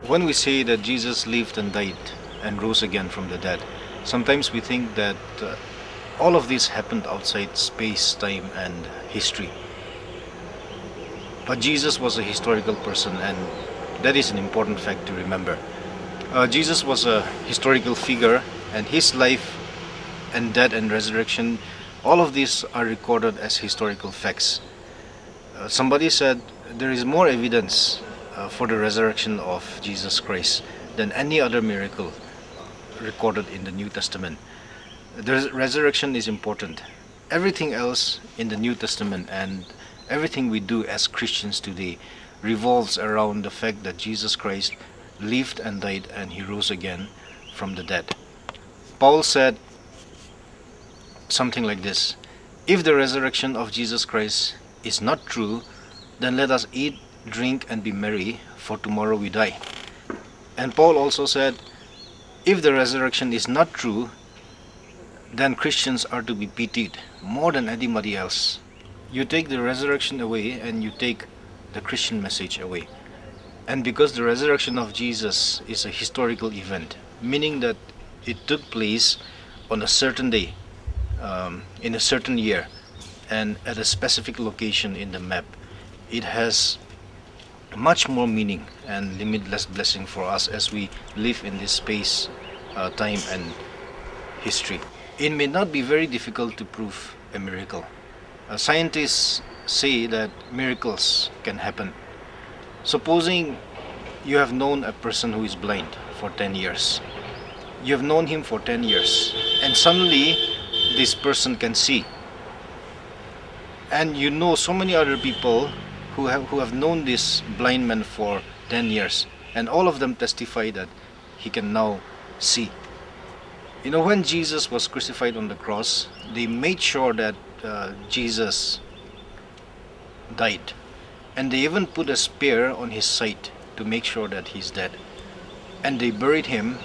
When we say that Jesus lived and died and rose again from the dead, sometimes we think that all of this happened outside space, time, and history. But Jesus was a historical person, and that is an important fact to remember. Jesus was a historical figure, and his life and death and resurrection, all of these are recorded as historical facts. Somebody said there is more evidence for the resurrection of Jesus Christ than any other miracle recorded in the New Testament. The resurrection is important. Everything else in the New Testament and everything we do as Christians today revolves around the fact that Jesus Christ lived and died and he rose again from the dead. Paul said something like this: if the resurrection of Jesus Christ is not true, then let us eat, drink, and be merry, for tomorrow we die. And Paul also said, if the resurrection is not true, then Christians are to be pitied more than anybody else. You take the resurrection away and you take the Christian message away. And because the resurrection of Jesus is a historical event, meaning that it took place on a certain day, in a certain year, and at a specific location in the map, it has much more meaning and limitless blessing for us as we live in this space, time, and history. It may not be very difficult to prove a miracle. Scientists say that miracles can happen. Supposing you have known a person who is blind for 10 years. You have known him for 10 years, and suddenly this person can see. And you know so many other people who have known this blind man for 10 years, and all of them testify that he can now see. You know, when Jesus was crucified on the cross, they made sure that Jesus died, and they even put a spear on his side to make sure that he's dead. And they buried him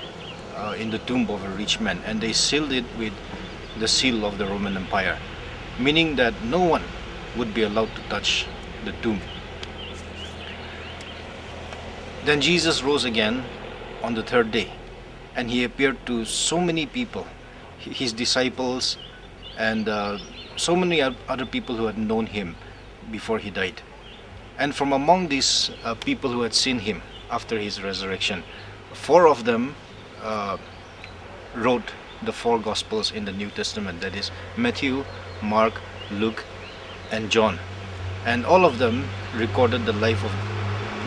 in the tomb of a rich man, and they sealed it with the seal of the Roman Empire, meaning that no one would be allowed to touch the tomb. Then Jesus rose again on the third day, and he appeared to so many people, his disciples, and so many other people who had known him before he died. And from among these people who had seen him after his resurrection, 4 of them wrote the 4 Gospels in the New Testament, that is Matthew, Mark, Luke, and John. And all of them recorded the life,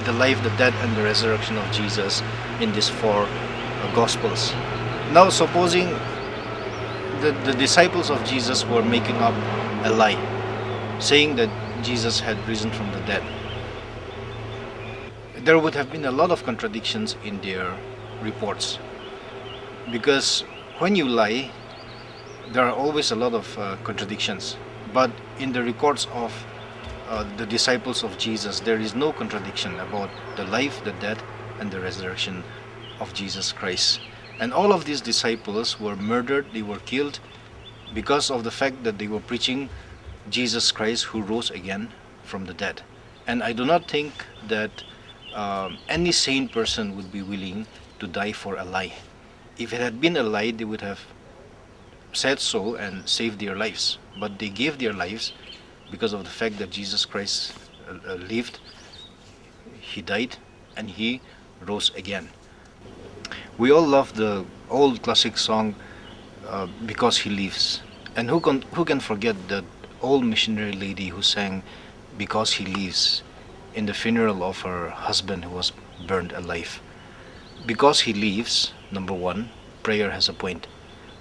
the death, and the resurrection of Jesus in these 4 Gospels. Now supposing the disciples of Jesus were making up a lie, saying that Jesus had risen from the dead, there would have been a lot of contradictions in their reports. Because when you lie, there are always a lot of contradictions. But in the records of the disciples of Jesus, there is no contradiction about the life, the death, and the resurrection of Jesus Christ. And all of these disciples were murdered, they were killed because of the fact that they were preaching Jesus Christ who rose again from the dead. And I do not think that any sane person would be willing to die for a lie. If it had been a lie, they would have said so and saved their lives. But they gave their lives because of the fact that Jesus Christ lived, he died, and he rose again. We all love the old classic song, Because He Lives. And who can forget that old missionary lady who sang Because He Lives in the funeral of her husband who was burned alive. Because He lives, number 1, prayer has a point.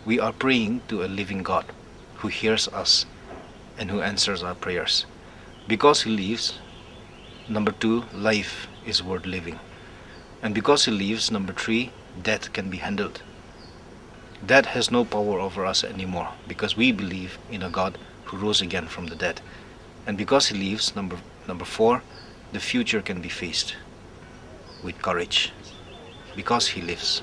We are praying to a living God who hears us and who answers our prayers. Because He lives, number 2, life is worth living. And because He lives, number 3, death can be handled. Death has no power over us anymore because we believe in a God who rose again from the dead. And because He lives, number 4, the future can be faced with courage because He lives.